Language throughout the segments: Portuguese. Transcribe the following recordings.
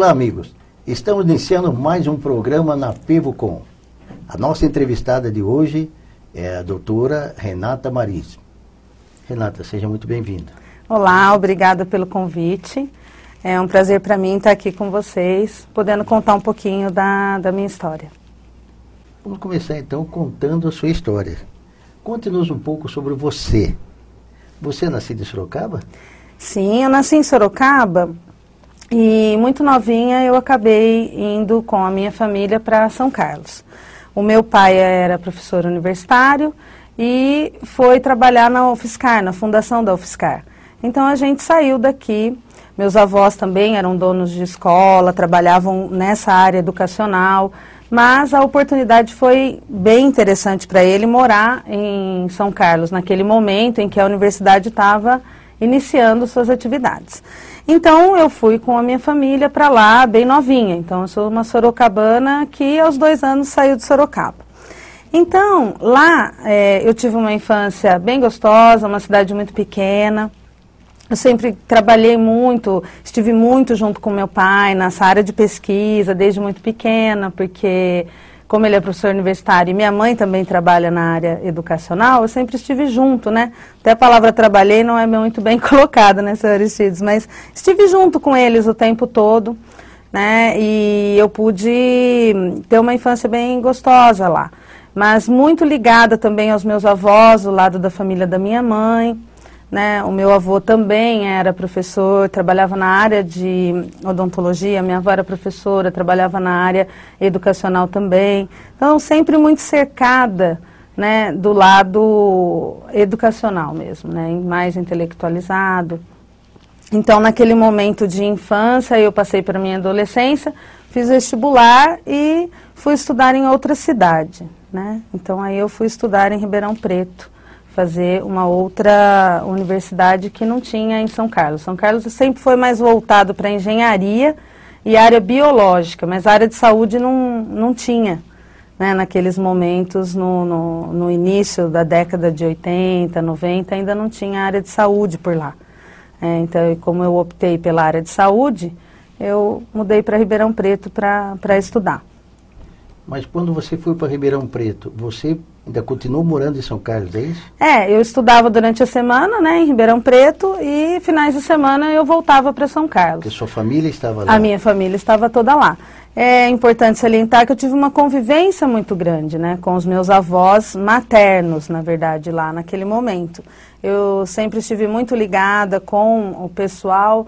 Olá, amigos. Estamos iniciando mais um programa na PevoCom. A nossa entrevistada de hoje é a doutora Renata Maris. Renata, seja muito bem-vinda. Olá, obrigada pelo convite. É um prazer para mim estar aqui com vocês, podendo contar um pouquinho da minha história. Vamos começar então contando a sua história. Conte-nos um pouco sobre você. Você é nascida em Sorocaba? Sim, eu nasci em Sorocaba e muito novinha eu acabei indo com a minha família para São Carlos. O meu pai era professor universitário e foi trabalhar na UFSCar, na fundação da UFSCar. Então a gente saiu daqui, meus avós também eram donos de escola, trabalhavam nessa área educacional, mas a oportunidade foi bem interessante para ele morar em São Carlos, naquele momento em que a universidade estava iniciando suas atividades. Então eu fui com a minha família para lá, bem novinha. Então eu sou uma sorocabana que aos 2 anos saiu de Sorocaba. Então lá eu tive uma infância bem gostosa, uma cidade muito pequena. Eu sempre trabalhei muito, estive muito junto com meu pai nessa área de pesquisa desde muito pequena, porque como ele é professor universitário e minha mãe também trabalha na área educacional, eu sempre estive junto, né? Até a palavra trabalhei não é muito bem colocada, né, Sr. Aristides? Mas estive junto com eles o tempo todo, né? E eu pude ter uma infância bem gostosa lá. Mas muito ligada também aos meus avós, do lado da família da minha mãe, né? O meu avô também era professor, trabalhava na área de odontologia, minha avó era professora, trabalhava na área educacional também. Então, sempre muito cercada, né, do lado educacional mesmo, né, mais intelectualizado. Então, naquele momento de infância, eu passei para a minha adolescência, fiz vestibular e fui estudar em outra cidade, né? Então, aí eu fui estudar em Ribeirão Preto, fazer uma outra universidade que não tinha em São Carlos. São Carlos sempre foi mais voltado para engenharia e área biológica, mas a área de saúde não tinha, né, naqueles momentos, no início da década de 80, 90, ainda não tinha área de saúde por lá. Então, como eu optei pela área de saúde, eu mudei para Ribeirão Preto para estudar. Mas quando você foi para Ribeirão Preto, você ainda continuou morando em São Carlos, é isso? Eu estudava durante a semana, né, em Ribeirão Preto, e finais de semana eu voltava para São Carlos. Porque sua família estava lá? A minha família estava toda lá. É importante salientar que eu tive uma convivência muito grande, né, com os meus avós maternos, na verdade, lá naquele momento. Eu sempre estive muito ligada com o pessoal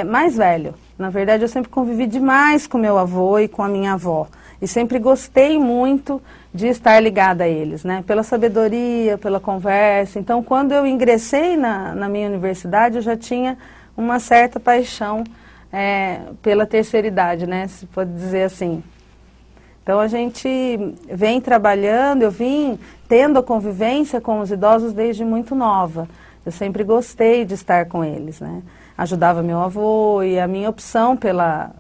mais velho. Na verdade, eu sempre convivi demais com meu avô e com a minha avó. E sempre gostei muito de estar ligada a eles, né? Pela sabedoria, pela conversa. Então, quando eu ingressei na minha universidade, eu já tinha uma certa paixão pela terceira idade, né? Se pode dizer assim. Então, a gente vem trabalhando, eu vim tendo a convivência com os idosos desde muito nova. Eu sempre gostei de estar com eles, né? Ajudava meu avô e a minha opção pela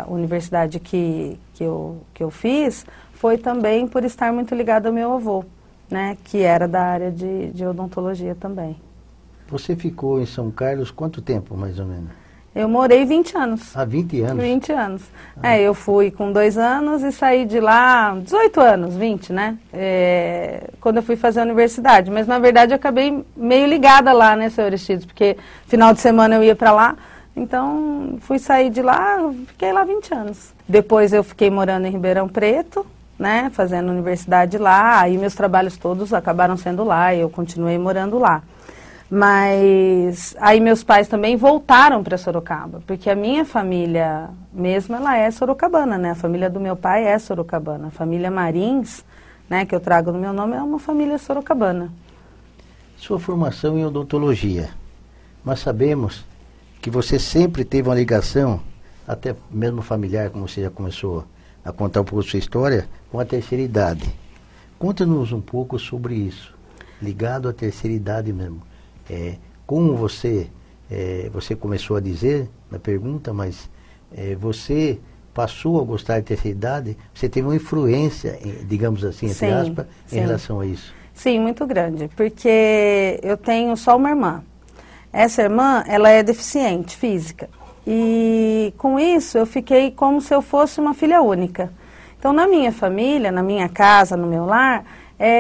universidade que eu fiz foi também por estar muito ligada ao meu avô, né, que era da área de odontologia também. Você ficou em São Carlos quanto tempo, mais ou menos? Eu morei 20 anos. 20 anos? 20 anos. Eu fui com 2 anos e saí de lá 18 anos, 20, né? Quando eu fui fazer a universidade. Mas, na verdade, eu acabei meio ligada lá, né, Sr. Aristides? Porque final de semana eu ia para lá. Então, fui sair de lá, fiquei lá 20 anos. Depois eu fiquei morando em Ribeirão Preto, né, fazendo universidade lá. Aí meus trabalhos todos acabaram sendo lá e eu continuei morando lá. Mas aí meus pais também voltaram para Sorocaba, porque a minha família mesmo, ela é sorocabana, né? A família do meu pai é sorocabana. A família Marins, né, que eu trago no meu nome, é uma família sorocabana. Sua formação em odontologia. Nós sabemos que você sempre teve uma ligação, até mesmo familiar, como você já começou a contar um pouco da sua história, com a terceira idade. Conta-nos um pouco sobre isso, ligado à terceira idade mesmo. Como você começou a dizer na pergunta, mas você passou a gostar de terceira idade, você teve uma influência, digamos assim, entre aspas, em relação a isso? Sim, muito grande, porque eu tenho só uma irmã. Essa irmã, ela é deficiente física. E com isso eu fiquei como se eu fosse uma filha única. Então na minha família, na minha casa, no meu lar,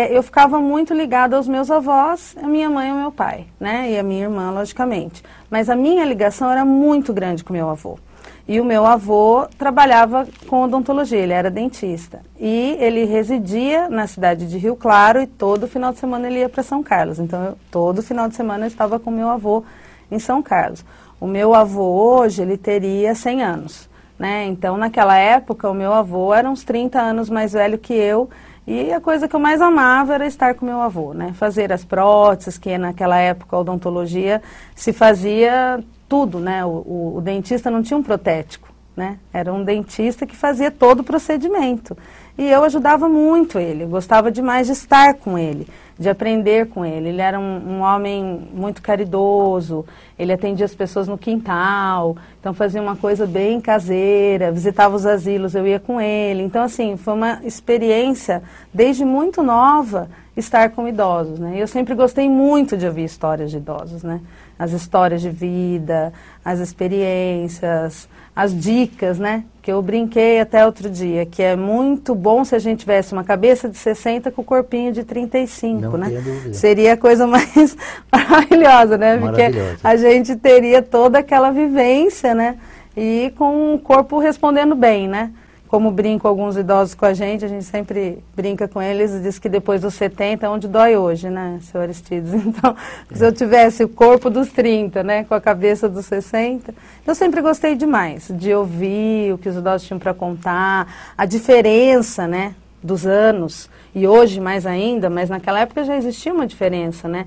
eu ficava muito ligada aos meus avós, a minha mãe e o meu pai, né? E a minha irmã, logicamente. Mas a minha ligação era muito grande com o meu avô. E o meu avô trabalhava com odontologia, ele era dentista. E ele residia na cidade de Rio Claro e todo final de semana ele ia para São Carlos. Então, todo final de semana eu estava com o meu avô em São Carlos. O meu avô hoje, ele teria 100 anos, né? Então, naquela época, o meu avô era uns 30 anos mais velho que eu. E a coisa que eu mais amava era estar com meu avô, né? Fazer as próteses, que naquela época a odontologia se fazia tudo, né? O dentista não tinha um protético, né? Era um dentista que fazia todo o procedimento. E eu ajudava muito ele, gostava demais de estar com ele, de aprender com ele. Ele era um homem muito caridoso, ele atendia as pessoas no quintal, então fazia uma coisa bem caseira, visitava os asilos, eu ia com ele. Então, assim, foi uma experiência, desde muito nova, estar com idosos, né? Eu sempre gostei muito de ouvir histórias de idosos, né? As histórias de vida, as experiências, as dicas, né? Que eu brinquei até outro dia, que é muito bom se a gente tivesse uma cabeça de 60 com o corpinho de 35, Não né? tenho dúvida. Seria a coisa mais maravilhosa, né? Maravilhosa. Porque a gente teria toda aquela vivência, né? E com o corpo respondendo bem, né? Como brincam alguns idosos com a gente sempre brinca com eles e diz que depois dos 70 é onde dói hoje, né, senhor Aristides? Então, se eu tivesse o corpo dos 30, né, com a cabeça dos 60, eu sempre gostei demais de ouvir o que os idosos tinham para contar, a diferença, né, dos anos, e hoje mais ainda, mas naquela época já existia uma diferença, né?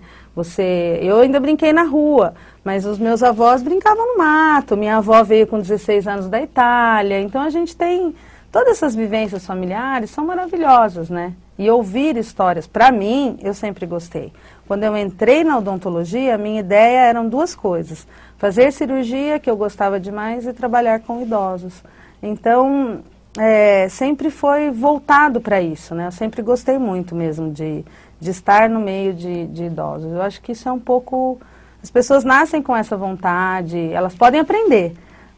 Eu ainda brinquei na rua, mas os meus avós brincavam no mato, minha avó veio com 16 anos da Itália, então a gente tem... Todas essas vivências familiares são maravilhosas, né? E ouvir histórias, para mim, eu sempre gostei. Quando eu entrei na odontologia, a minha ideia eram duas coisas. Fazer cirurgia, que eu gostava demais, e trabalhar com idosos. Então, sempre foi voltado para isso, né? Eu sempre gostei muito mesmo de estar no meio de idosos. Eu acho que isso é um pouco... As pessoas nascem com essa vontade, elas podem aprender,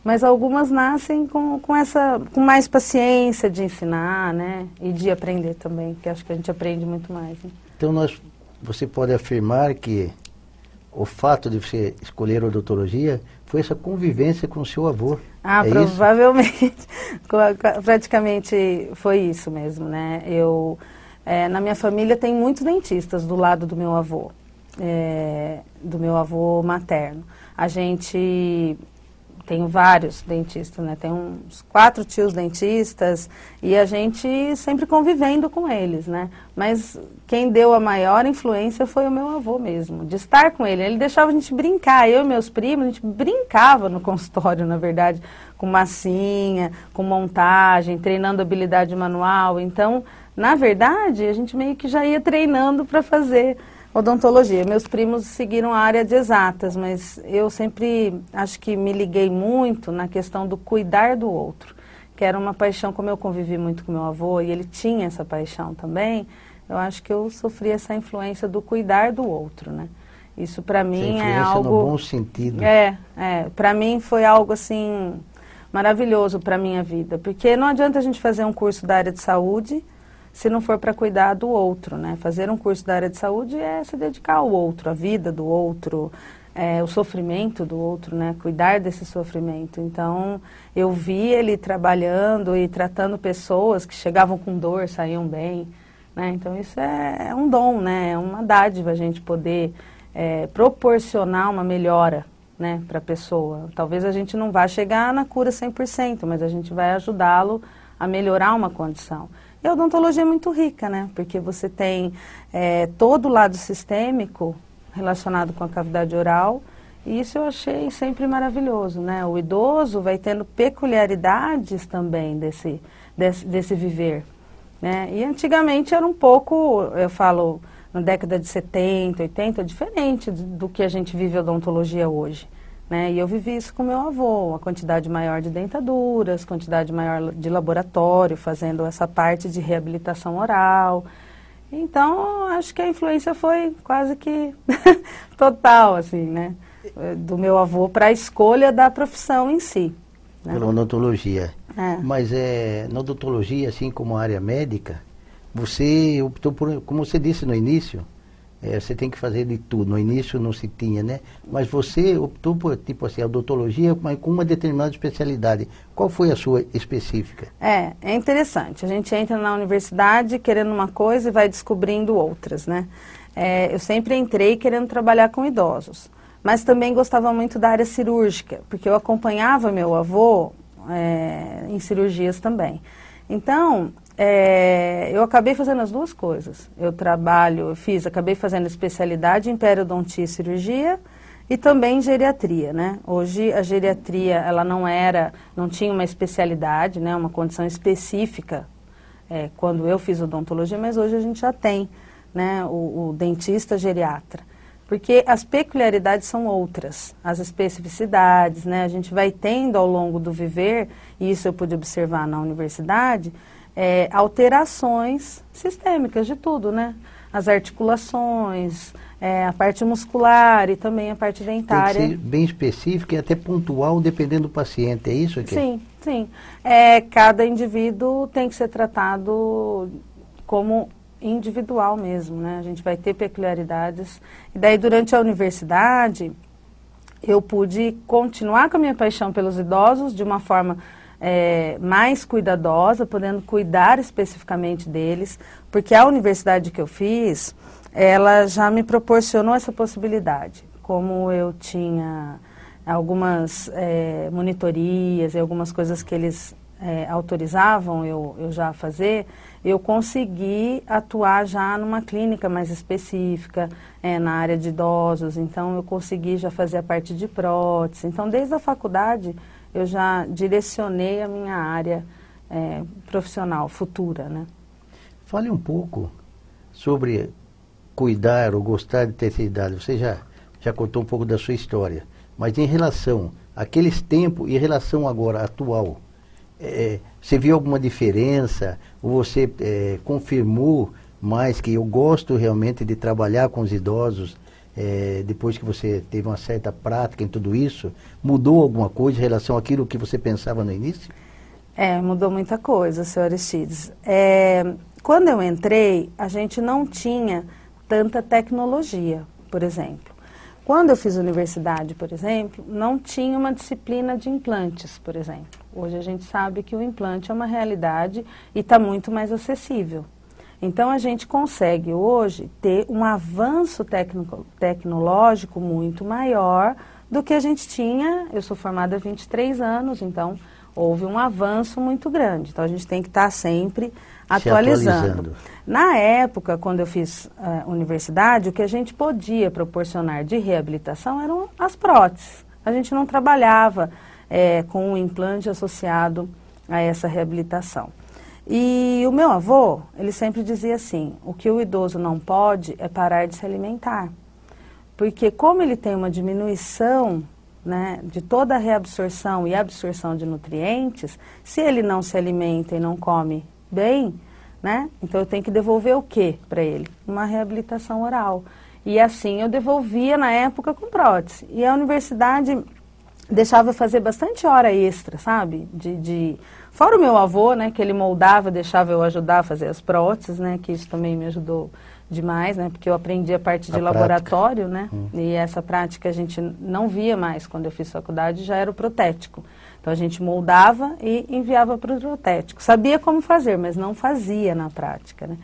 mas algumas nascem com mais paciência de ensinar, né? E de aprender também, que acho que a gente aprende muito mais. Né? Então, você pode afirmar que o fato de você escolher odontologia foi essa convivência com o seu avô. Ah, provavelmente. Praticamente foi isso mesmo, né? Na minha família tem muitos dentistas do lado do meu avô materno. A gente... Tenho vários dentistas, né? Tem uns 4 tios dentistas e a gente sempre convivendo com eles, né? Mas quem deu a maior influência foi o meu avô mesmo, de estar com ele. Ele deixava a gente brincar, eu e meus primos, a gente brincava no consultório, na verdade, com massinha, com montagem, treinando habilidade manual. Então, na verdade, a gente meio que já ia treinando para fazer odontologia. Meus primos seguiram a área de exatas, mas eu sempre acho que me liguei muito na questão do cuidar do outro, que era uma paixão, como eu convivi muito com meu avô e ele tinha essa paixão também, eu acho que eu sofri essa influência do cuidar do outro, né? Isso para mim é algo... no bom sentido. Para mim foi algo assim maravilhoso para minha vida, porque não adianta a gente fazer um curso da área de saúde se não for para cuidar do outro, né? Fazer um curso da área de saúde é se dedicar ao outro, à vida do outro, o sofrimento do outro, né? Cuidar desse sofrimento. Então, eu vi ele trabalhando e tratando pessoas que chegavam com dor, saíam bem, né? Então, isso é um dom, né? É uma dádiva a gente poder proporcionar uma melhora, né, para a pessoa. Talvez a gente não vá chegar na cura 100%, mas a gente vai ajudá-lo a melhorar uma condição. E a odontologia é muito rica, né? Porque você tem todo o lado sistêmico relacionado com a cavidade oral, e isso eu achei sempre maravilhoso, né? O idoso vai tendo peculiaridades também desse viver, né? E antigamente era um pouco, eu falo, na década de 70, 80, diferente do que a gente vive a odontologia hoje. Né? E eu vivi isso com meu avô, uma quantidade maior de dentaduras, quantidade maior de laboratório, fazendo essa parte de reabilitação oral. Então, acho que a influência foi quase que total, assim, né? do meu avô para a escolha da profissão em si. Né? Pela odontologia. É. Mas na odontologia, assim como a área médica, você optou por, como você disse no início, você tem que fazer de tudo. No início não se tinha, né? Mas você optou por, tipo assim, a odontologia, mas com uma determinada especialidade. Qual foi a sua específica? É interessante. A gente entra na universidade querendo uma coisa e vai descobrindo outras, né? Eu sempre entrei querendo trabalhar com idosos, mas também gostava muito da área cirúrgica, porque eu acompanhava meu avô em cirurgias também. Então, eu acabei fazendo as duas coisas. Acabei fazendo especialidade em periodontia e cirurgia e também em geriatria, né? Hoje a geriatria, ela não tinha uma especialidade, né? Uma condição específica quando eu fiz odontologia, mas hoje a gente já tem, né? O dentista geriatra. Porque as peculiaridades são outras, as especificidades, né? A gente vai tendo ao longo do viver, e isso eu pude observar na universidade, alterações sistêmicas de tudo, né? As articulações, a parte muscular e também a parte dentária. Tem que ser bem específico e até pontual, dependendo do paciente, é isso aqui? Sim, sim. Cada indivíduo tem que ser tratado como individual mesmo, né? A gente vai ter peculiaridades. E daí, durante a universidade, eu pude continuar com a minha paixão pelos idosos de uma forma mais cuidadosa, podendo cuidar especificamente deles, porque a universidade que eu fiz, ela já me proporcionou essa possibilidade. Como eu tinha algumas monitorias e algumas coisas que eles autorizavam eu já fazer, eu consegui atuar já numa clínica mais específica, na área de idosos. Então, eu consegui já fazer a parte de prótese. Então, desde a faculdade, eu já direcionei a minha área profissional futura, né? Fale um pouco sobre cuidar ou gostar de terceira idade. Você já contou um pouco da sua história, mas em relação àqueles tempos e em relação agora atual, você viu alguma diferença? Ou você confirmou mais que eu gosto realmente de trabalhar com os idosos? Depois que você teve uma certa prática em tudo isso, mudou alguma coisa em relação àquilo que você pensava no início? Mudou muita coisa, senhor Aristides. Quando eu entrei, a gente não tinha tanta tecnologia, por exemplo. Quando eu fiz universidade, por exemplo, não tinha uma disciplina de implantes, por exemplo. Hoje a gente sabe que o implante é uma realidade e está muito mais acessível. Então, a gente consegue hoje ter um avanço tecnológico muito maior do que a gente tinha. Eu sou formada há 23 anos, então houve um avanço muito grande. Então, a gente tem que estar sempre atualizando. Na época, quando eu fiz universidade, o que a gente podia proporcionar de reabilitação eram as próteses. A gente não trabalhava com um implante associado a essa reabilitação. E o meu avô, ele sempre dizia assim, o que o idoso não pode é parar de se alimentar. Porque como ele tem uma diminuição, né, de toda a reabsorção e absorção de nutrientes, se ele não se alimenta e não come bem, né, então eu tenho que devolver o quê para ele? Uma reabilitação oral. E assim eu devolvia na época com prótese. E a universidade deixava eu fazer bastante hora extra, sabe? Fora o meu avô, né, que ele moldava, deixava eu ajudar a fazer as próteses, né, que isso também me ajudou demais, né, porque eu aprendi a parte de laboratório, né, e essa prática a gente não via mais quando eu fiz faculdade, já era o protético. Então a gente moldava e enviava para o protético. Sabia como fazer, mas não fazia na prática, né.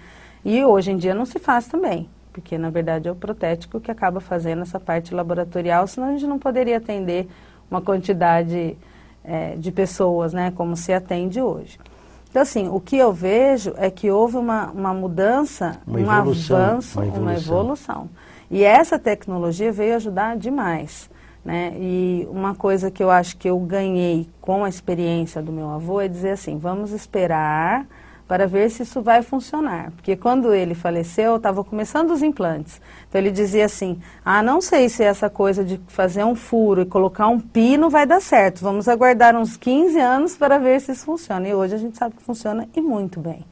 E hoje em dia não se faz também, porque na verdade é o protético que acaba fazendo essa parte laboratorial, senão a gente não poderia atender uma quantidade de pessoas, né, como se atende hoje. Então, assim, o que eu vejo é que houve uma mudança, um avanço, uma evolução. E essa tecnologia veio ajudar demais, né? E uma coisa que eu acho que eu ganhei com a experiência do meu avô é dizer assim, vamos esperar para ver se isso vai funcionar. Porque quando ele faleceu, estava começando os implantes. Então ele dizia assim, não sei se essa coisa de fazer um furo e colocar um pino vai dar certo. Vamos aguardar uns 15 anos para ver se isso funciona. E hoje a gente sabe que funciona e muito bem.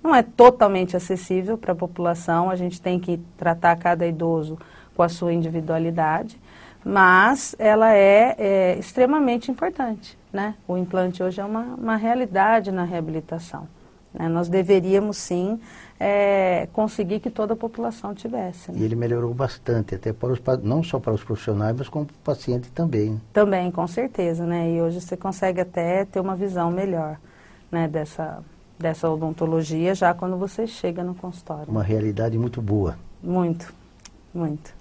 Não é totalmente acessível para a população, a gente tem que tratar cada idoso com a sua individualidade. mas ela é extremamente importante, né? O implante hoje é uma realidade na reabilitação, né? Nós deveríamos sim conseguir que toda a população tivesse, né? E ele melhorou bastante, até para não só para os profissionais, mas como para o paciente também, né? Também, com certeza, né? E hoje você consegue até ter uma visão melhor, né, dessa odontologia já quando você chega no consultório. Uma realidade muito boa. Muito, muito.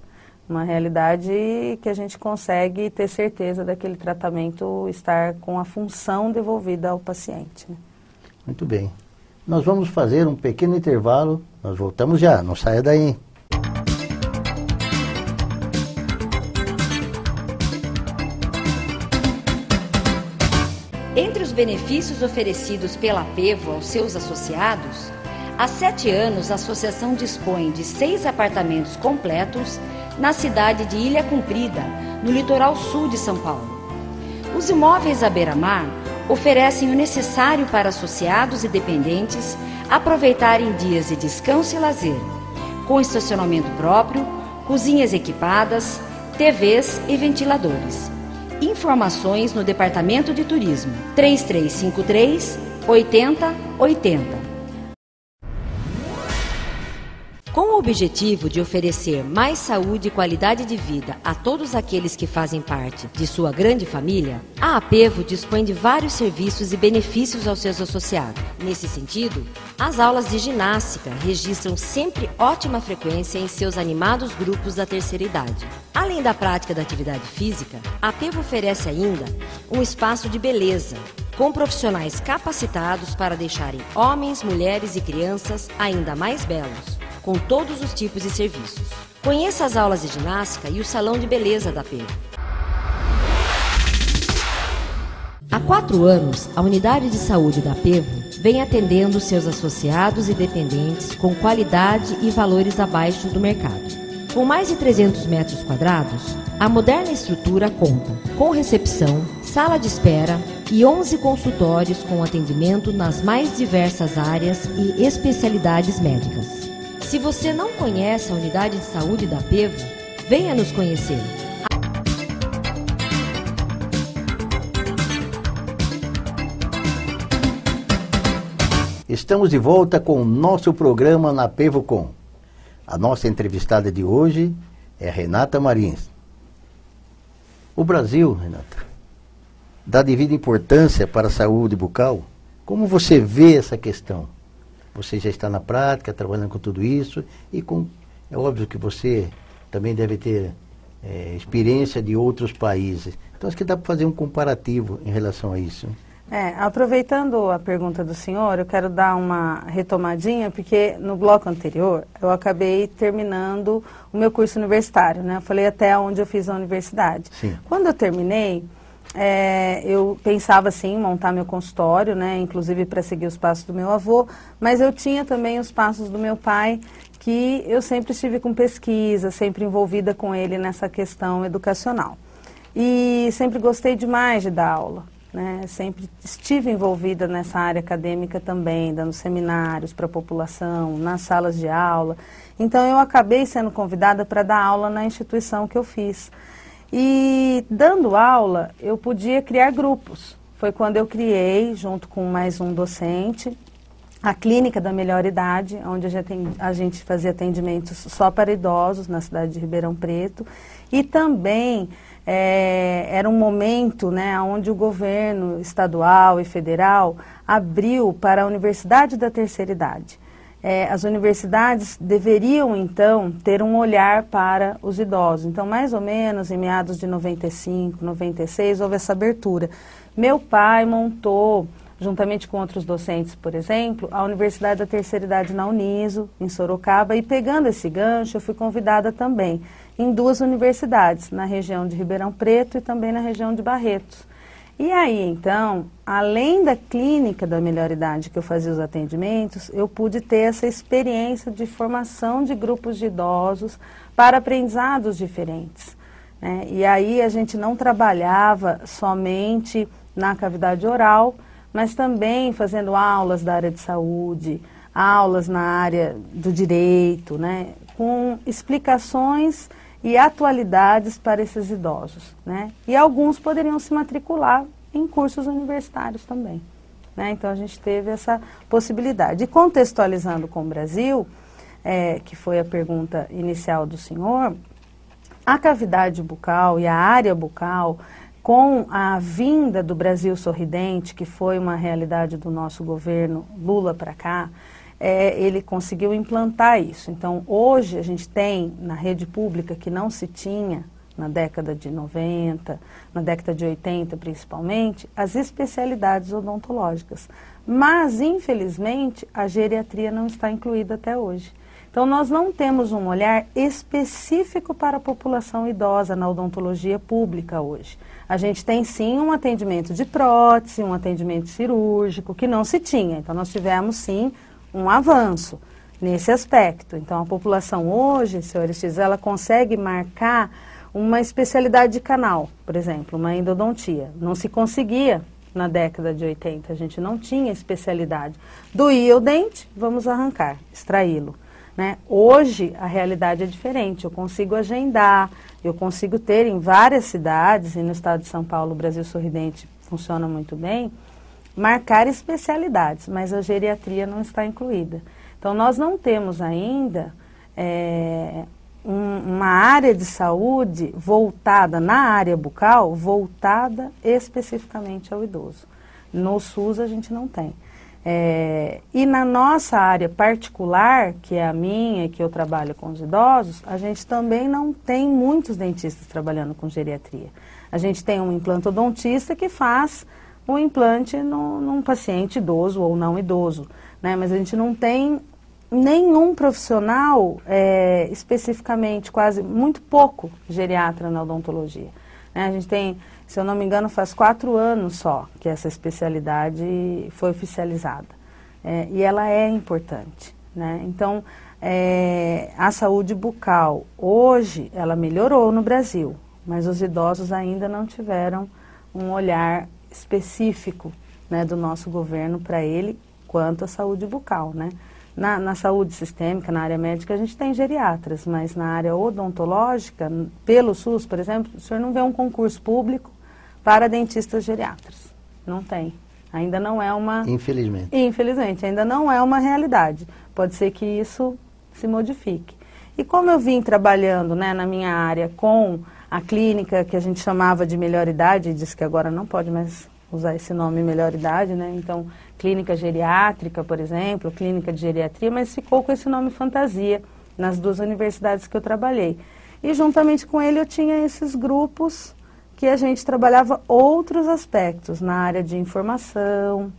Uma realidade que a gente consegue ter certeza daquele tratamento estar com a função devolvida ao paciente, né? Muito bem. Nós vamos fazer um pequeno intervalo. Nós voltamos já, não saia daí. Entre os benefícios oferecidos pela Apevo aos seus associados, há 7 anos a associação dispõe de 6 apartamentos completos na cidade de Ilha Comprida, no litoral sul de São Paulo. Os imóveis à beira-mar oferecem o necessário para associados e dependentes aproveitarem dias de descanso e lazer, com estacionamento próprio, cozinhas equipadas, TVs e ventiladores. Informações no Departamento de Turismo, 3353 8080. Com o objetivo de oferecer mais saúde e qualidade de vida a todos aqueles que fazem parte de sua grande família, a Apevo dispõe de vários serviços e benefícios aos seus associados. Nesse sentido, as aulas de ginástica registram sempre ótima frequência em seus animados grupos da terceira idade. Além da prática da atividade física, a Apevo oferece ainda um espaço de beleza, com profissionais capacitados para deixarem homens, mulheres e crianças ainda mais belos, com todos os tipos de serviços. Conheça as aulas de ginástica e o salão de beleza da Apevo. Há 4 anos, a unidade de saúde da Apevo vem atendendo seus associados e dependentes com qualidade e valores abaixo do mercado. Com mais de 300 metros quadrados, a moderna estrutura conta com recepção, sala de espera e 11 consultórios com atendimento nas mais diversas áreas e especialidades médicas. Se você não conhece a unidade de saúde da Apevo, venha nos conhecer. Estamos de volta com o nosso programa na ApevoCom. A nossa entrevistada de hoje é Renata Marins. O Brasil, Renata, dá devida importância para a saúde bucal? Como você vê essa questão? Você já está na prática, trabalhando com tudo isso, e é óbvio que você também deve ter experiência de outros países. Então, acho que dá para fazer um comparativo em relação a isso. Aproveitando a pergunta do senhor, eu quero dar uma retomadinha, porque no bloco anterior eu acabei terminando o meu curso universitário, né? Eu falei até onde eu fiz a universidade. Sim. Quando eu terminei, eu pensava assim, em montar meu consultório, né? Inclusive para seguir os passos do meu avô, mas eu tinha também os passos do meu pai, que eu sempre estive com pesquisa, sempre envolvida com ele nessa questão educacional. E sempre gostei demais de dar aula, né? Sempre estive envolvida nessa área acadêmica também, dando seminários para a população, nas salas de aula. Então eu acabei sendo convidada para dar aula na instituição que eu fiz. E dando aula, eu podia criar grupos. Foi quando eu criei, junto com mais um docente, a Clínica da Melhor Idade, onde a gente fazia atendimentos só para idosos na cidade de Ribeirão Preto. E também era um momento, né, onde o governo estadual e federal abriu para a Universidade da Terceira Idade. As universidades deveriam, então, ter um olhar para os idosos. Então, mais ou menos, em meados de 95, 96, houve essa abertura. Meu pai montou, juntamente com outros docentes, por exemplo, a Universidade da Terceira Idade na Uniso, em Sorocaba, e pegando esse gancho, eu fui convidada também em 2 universidades, na região de Ribeirão Preto e também na região de Barretos. E aí, então, além da Clínica da Melhor Idade que eu fazia os atendimentos, eu pude ter essa experiência de formação de grupos de idosos para aprendizados diferentes, né? E aí a gente não trabalhava somente na cavidade oral, mas também fazendo aulas da área de saúde, aulas na área do direito, né? Com explicações e atualidades para esses idosos, né? E alguns poderiam se matricular em cursos universitários também, né? Então a gente teve essa possibilidade. E contextualizando com o Brasil, que foi a pergunta inicial do senhor, a cavidade bucal e a área bucal, com a vinda do Brasil Sorridente, que foi uma realidade do nosso governo Lula para cá, ele conseguiu implantar isso. Então, hoje a gente tem na rede pública, que não se tinha na década de 90, na década de 80 principalmente, as especialidades odontológicas. Mas, infelizmente, a geriatria não está incluída até hoje. Então, nós não temos um olhar específico para a população idosa na odontologia pública hoje. A gente tem, sim, um atendimento de prótese, um atendimento cirúrgico, que não se tinha. Então, nós tivemos, sim, um avanço nesse aspecto. Então, a população hoje, senhor Aristides, ela consegue marcar uma especialidade de canal, por exemplo, uma endodontia. Não se conseguia na década de 80, a gente não tinha especialidade. Doía o dente, vamos arrancar, extraí-lo. Né? Hoje a realidade é diferente, eu consigo agendar, eu consigo ter em várias cidades, e no estado de São Paulo o Brasil Sorridente funciona muito bem, marcar especialidades, mas a geriatria não está incluída. Então nós não temos ainda uma área de saúde voltada, na área bucal, voltada especificamente ao idoso. No SUS a gente não tem. E na nossa área particular, que é a minha, que eu trabalho com os idosos, a gente também não tem muitos dentistas trabalhando com geriatria. A gente tem um implantodontista que faz o implante num paciente idoso ou não idoso, né? Mas a gente não tem nenhum profissional especificamente, quase muito pouco geriatra na odontologia. Né? A gente tem, se eu não me engano, faz 4 anos só que essa especialidade foi oficializada. E ela é importante. Né? Então, a saúde bucal, hoje, ela melhorou no Brasil, mas os idosos ainda não tiveram um olhar específico, né, do nosso governo para ele quanto à saúde bucal. Né? Na saúde sistêmica, na área médica, a gente tem geriatras, mas na área odontológica, pelo SUS, por exemplo, o senhor não vê um concurso público para dentistas geriatras. Não tem. Ainda não é uma... Infelizmente. Infelizmente, ainda não é uma realidade. Pode ser que isso se modifique. E como eu vim trabalhando, né, na minha área com a clínica que a gente chamava de melhor idade, e diz que agora não pode mais usar esse nome melhor idade, né? Então, clínica geriátrica, por exemplo, clínica de geriatria, mas ficou com esse nome fantasia nas 2 universidades que eu trabalhei. E juntamente com ele eu tinha esses grupos que a gente trabalhava outros aspectos na área de informação,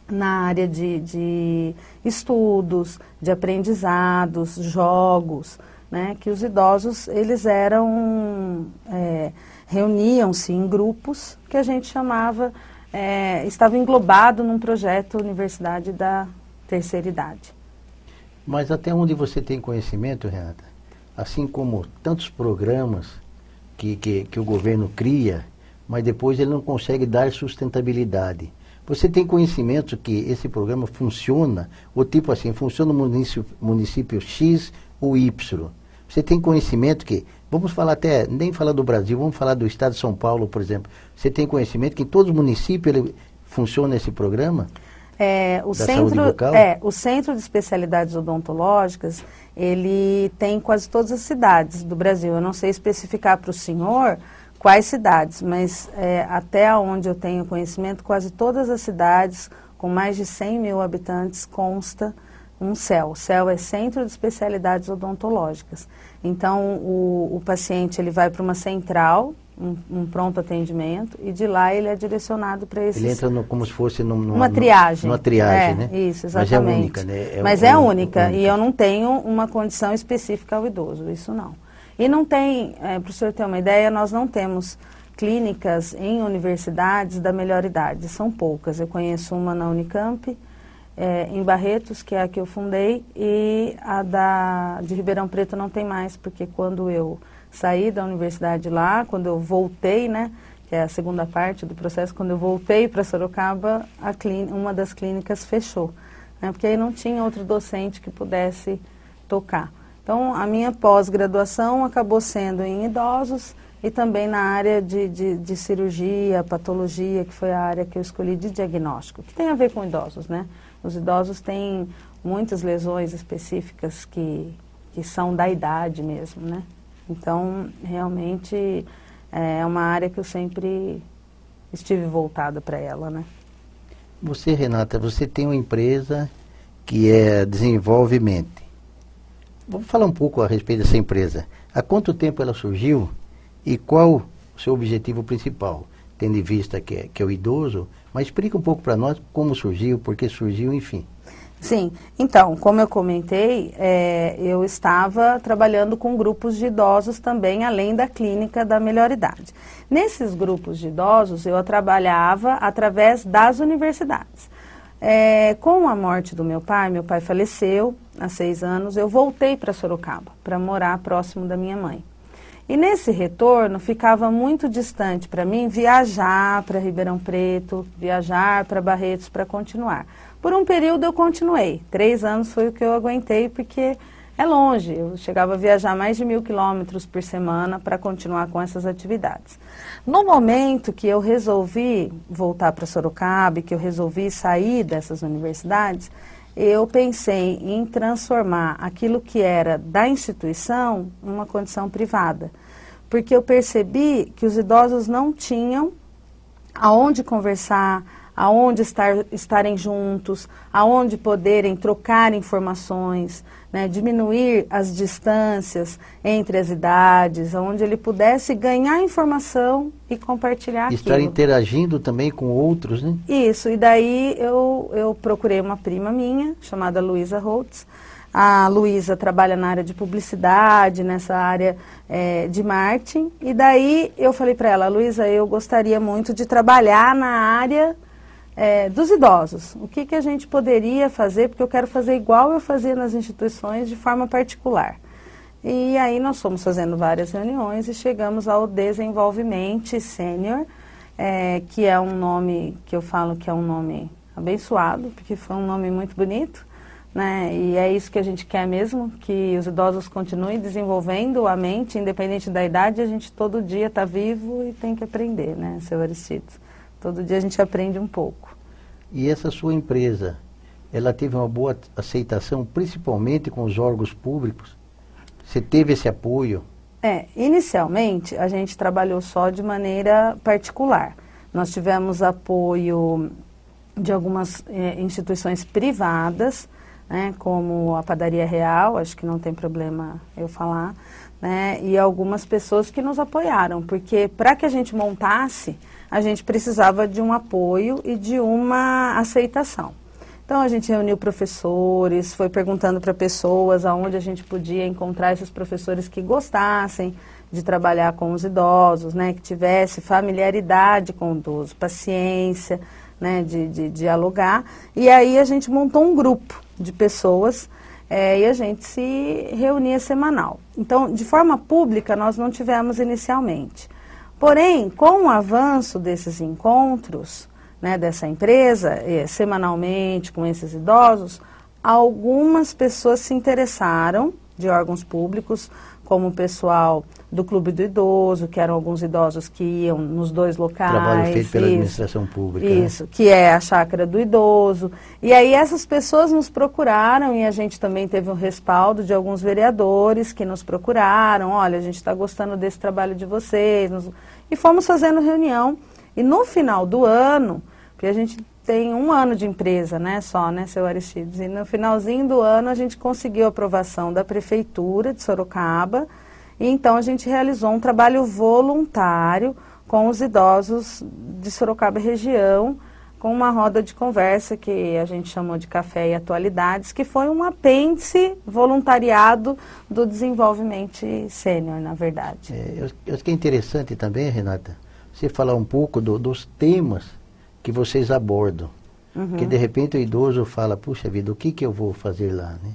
na área de estudos, de aprendizados, jogos, né? Que os idosos, eles reuniam-se em grupos que a gente chamava, estava englobado num projeto Universidade da Terceira Idade. Mas até onde você tem conhecimento, Renata, assim como tantos programas que o governo cria, mas depois ele não consegue dar sustentabilidade. Você tem conhecimento que esse programa funciona, ou tipo assim, funciona no município X ou Y? Você tem conhecimento que, vamos falar até, nem falar do Brasil, vamos falar do estado de São Paulo, por exemplo. Você tem conhecimento que em todos os municípios funciona esse programa? O Centro de Especialidades Odontológicas, ele tem quase todas as cidades do Brasil. Eu não sei especificar para o senhor quais cidades, mas até onde eu tenho conhecimento, quase todas as cidades com mais de 100 mil habitantes consta um CEL. O CEL é Centro de Especialidades Odontológicas. Então, o paciente ele vai para uma central, um pronto atendimento, e de lá ele é direcionado para esses... Ele entra como se fosse uma triagem. Numa triagem, né? Isso, exatamente. Mas é única, né? Mas é única, e eu não tenho uma condição específica ao idoso, isso não. E não tem, para o senhor ter uma ideia, nós não temos clínicas em universidades da melhor idade, são poucas. Eu conheço uma na Unicamp, em Barretos, que é a que eu fundei, e a de Ribeirão Preto não tem mais, porque quando eu saí da universidade lá, quando eu voltei, né, que é a segunda parte do processo, quando eu voltei para Sorocaba, uma das clínicas fechou, né, porque aí não tinha outro docente que pudesse tocar. Então, a minha pós-graduação acabou sendo em idosos e também na área de cirurgia, patologia, que foi a área que eu escolhi de diagnóstico, que tem a ver com idosos, né? Os idosos têm muitas lesões específicas que são da idade mesmo, né? Então, realmente, é uma área que eu sempre estive voltada para ela, né? Você, Renata, você tem uma empresa que é Desenvolvimento. Vamos falar um pouco a respeito dessa empresa. Há quanto tempo ela surgiu e qual o seu objetivo principal? Tendo em vista que é o idoso, mas explica um pouco para nós como surgiu, por que surgiu, enfim. Sim, então, como eu comentei, eu estava trabalhando com grupos de idosos também, além da clínica da melhor idade. Nesses grupos de idosos, eu trabalhava através das universidades. Com a morte do meu pai faleceu há 6 anos, eu voltei para Sorocaba, para morar próximo da minha mãe. E nesse retorno, ficava muito distante para mim viajar para Ribeirão Preto, viajar para Barretos para continuar. Por um período eu continuei, 3 anos foi o que eu aguentei, porque é longe, eu chegava a viajar mais de 1.000 quilômetros por semana para continuar com essas atividades. No momento que eu resolvi voltar para Sorocaba, que eu resolvi sair dessas universidades, eu pensei em transformar aquilo que era da instituição numa condição privada, porque eu percebi que os idosos não tinham aonde conversar, aonde estarem juntos, aonde poderem trocar informações, né, diminuir as distâncias entre as idades, aonde ele pudesse ganhar informação e compartilhar aquilo. Estar interagindo também com outros, né? Isso, e daí eu procurei uma prima minha, chamada Luísa Holtz. A Luísa trabalha na área de publicidade, nessa área de marketing, e daí eu falei para ela, Luísa, eu gostaria muito de trabalhar na área dos idosos. O que a gente poderia fazer, porque eu quero fazer igual eu fazia nas instituições, de forma particular. E aí nós fomos fazendo várias reuniões e chegamos ao Desenvolvimento Sênior, que é um nome que eu falo que é um nome abençoado, porque foi um nome muito bonito, né? E é isso que a gente quer mesmo, que os idosos continuem desenvolvendo a mente, independente da idade, a gente todo dia está vivo e tem que aprender, né, seu Aristides? Todo dia a gente aprende um pouco. E essa sua empresa, ela teve uma boa aceitação, principalmente com os órgãos públicos? Você teve esse apoio? Inicialmente a gente trabalhou só de maneira particular. Nós tivemos apoio de algumas instituições privadas, né, como a Padaria Real, acho que não tem problema eu falar, né, e algumas pessoas que nos apoiaram, porque para que a gente montasse, a gente precisava de um apoio e de uma aceitação. Então a gente reuniu professores, foi perguntando para pessoas aonde a gente podia encontrar esses professores que gostassem de trabalhar com os idosos, né, que tivesse familiaridade com o idoso, paciência, né, de dialogar. E aí a gente montou um grupo de pessoas e a gente se reunia semanal. Então, de forma pública, nós não tivemos inicialmente. Porém, com o avanço desses encontros, né, dessa empresa, semanalmente com esses idosos, algumas pessoas se interessaram, de órgãos públicos, como o pessoal do Clube do Idoso, que eram alguns idosos que iam nos 2 locais. Trabalho feito pela administração pública. Isso, né? Que é a Chácara do Idoso. E aí essas pessoas nos procuraram e a gente também teve um respaldo de alguns vereadores que nos procuraram. Olha, a gente está gostando desse trabalho de vocês. E fomos fazendo reunião. E no final do ano, porque a gente tem 1 ano de empresa, né, só, né, seu Aristides? E no finalzinho do ano a gente conseguiu a aprovação da Prefeitura de Sorocaba. E então a gente realizou um trabalho voluntário com os idosos de Sorocaba e região, com uma roda de conversa que a gente chamou de Café e Atualidades, que foi um apêndice voluntariado do Desenvolvimento Sênior, na verdade. Eu acho que é interessante também, Renata, você falar um pouco dos temas que vocês abordam. Porque de repente o idoso fala, puxa vida, o que eu vou fazer lá, né?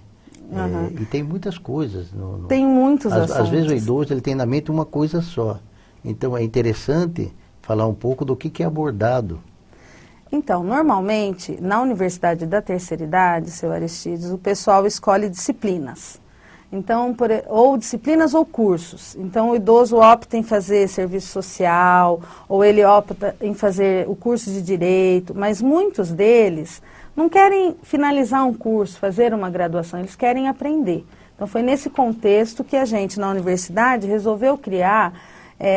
E tem muitas coisas. Tem muitos assuntos. Às vezes o idoso ele tem na mente uma coisa só. Então é interessante falar um pouco do que é abordado. Então, normalmente, na Universidade da Terceira Idade, seu Aristides, o pessoal escolhe disciplinas. Então, ou disciplinas ou cursos. Então, o idoso opta em fazer serviço social, ou ele opta em fazer o curso de direito, mas muitos deles não querem finalizar um curso, fazer uma graduação, eles querem aprender. Então, foi nesse contexto que a gente, na universidade, resolveu criar